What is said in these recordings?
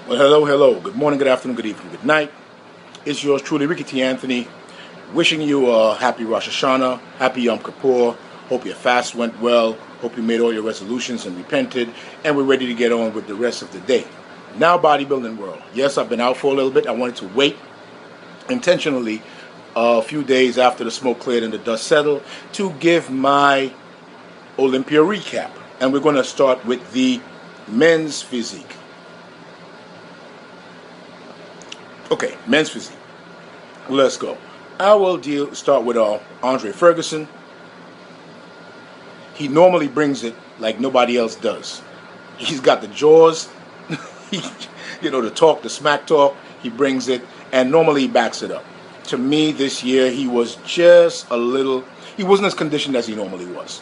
Well, hello, hello. Good morning, good afternoon, good evening, good night. It's yours truly, Ricky T. Anthony, wishing you a happy Rosh Hashanah, happy Yom Kippur. Hope your fast went well. Hope you made all your resolutions and repented. And we're ready to get on with the rest of the day. Now, bodybuilding world. Yes, I've been out for a little bit. I wanted to wait intentionally a few days after the smoke cleared and the dust settled to give my Olympia recap. And we're going to start with the men's physique. Okay, men's physique. Let's go. I will start with Andre Ferguson. He normally brings it like nobody else does. He's got the jaws, the talk, the smack talk. He brings it, and normally he backs it up. To me, this year he was just he wasn't as conditioned as he normally was.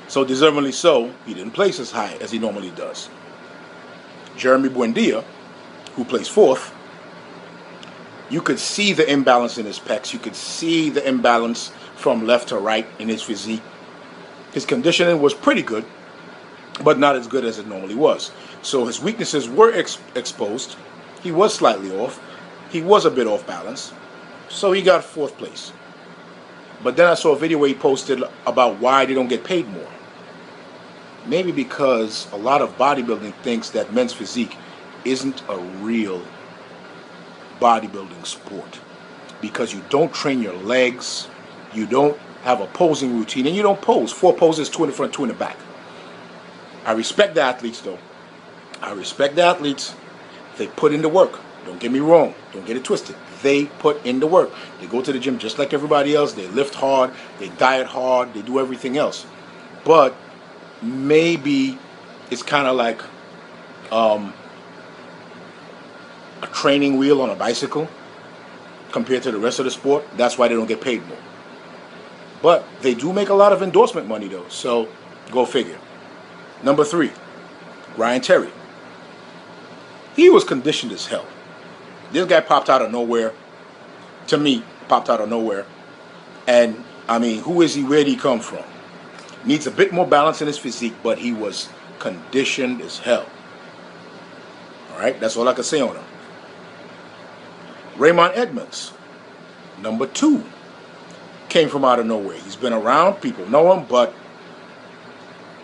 So deservingly so, he didn't place as high as he normally does. Jeremy Buendea, who placed fourth, you could see the imbalance in his pecs. You could see the imbalance from left to right in his physique. His conditioning was pretty good, but not as good as it normally was. So his weaknesses were exposed. He was slightly off. He was a bit off balance. So he got fourth place. But then I saw a video where he posted about why they don't get paid more. Maybe because a lot of bodybuilding thinks that men's physique isn't a real bodybuilding sport, because you don't train your legs, you don't have a posing routine, and you don't pose. 4 poses, 2 in the front, 2 in the back. I respect the athletes, though. I respect the athletes. They put in the work. Don't get me wrong. Don't get it twisted. They put in the work. They go to the gym just like everybody else. They lift hard. They diet hard. They do everything else. But maybe it's kind of like a training wheel on a bicycle compared to the rest of the sport. That's why they don't get paid more. But they do make a lot of endorsement money, though, so go figure. Number 3, Ryan Terry. He was conditioned as hell. This guy popped out of nowhere. To me, popped out of nowhere. And, I mean, who is he? Where did he come from? Needs a bit more balance in his physique, but he was conditioned as hell. All right, that's all I can say on him. Raymond Edmonds, number 2, came from out of nowhere. He's been around, people know him, but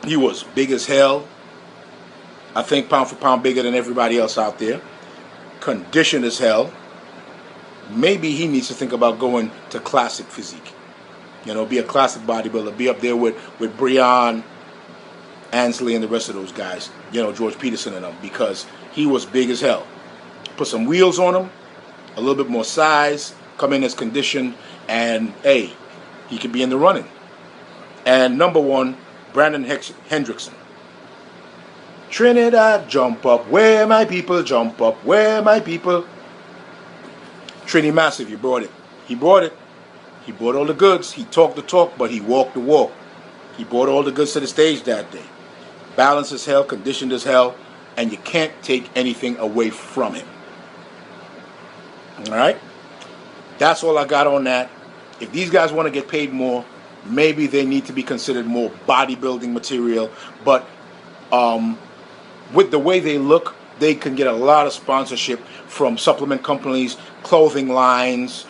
he was big as hell. I think pound for pound bigger than everybody else out there. Conditioned as hell. Maybe he needs to think about going to classic physique. Be a classic bodybuilder. Be up there with Brian, Ansley, and the rest of those guys. George Peterson and them, because he was big as hell. Put some wheels on him. A little bit more size, come in as conditioned, and hey, he could be in the running. And number 1, Brandon Hendrickson. Trinidad, jump up, where my people, jump up, where my people. Trini Massive, you brought it. He brought it. He brought all the goods. He talked the talk, but he walked the walk. He brought all the goods to the stage that day. Balanced as hell, conditioned as hell, and you can't take anything away from him. All right, that's all I got on that. If these guys want to get paid more, maybe they need to be considered more bodybuilding material. But with the way they look, they can get a lot of sponsorship from supplement companies, clothing lines,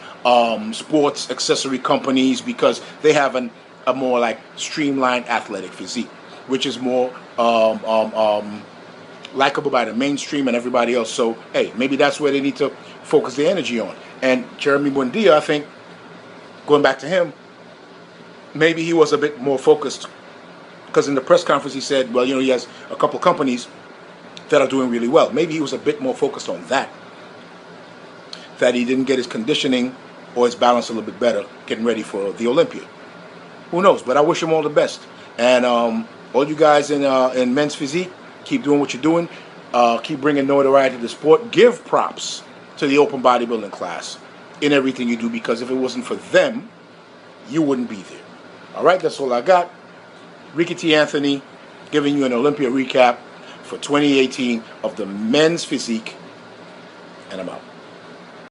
sports accessory companies, because they have a more like streamlined athletic physique, which is more likable by the mainstream and everybody else. So, hey, maybe that's where they need to focus their energy on. And Jeremy Buendea, I think, going back to him, maybe he was a bit more focused, because in the press conference he said, well, he has a couple companies that are doing really well. Maybe he was a bit more focused on that he didn't get his conditioning or his balance a little bit better getting ready for the Olympia. Who knows? But I wish him all the best. And all you guys in men's physique, keep doing what you're doing. Keep bringing notoriety to the sport. Give props to the open bodybuilding class in everything you do, because if it wasn't for them, you wouldn't be there. All right, that's all I got. Ricky T. Anthony giving you an Olympia recap for 2018 of the men's physique, and I'm out.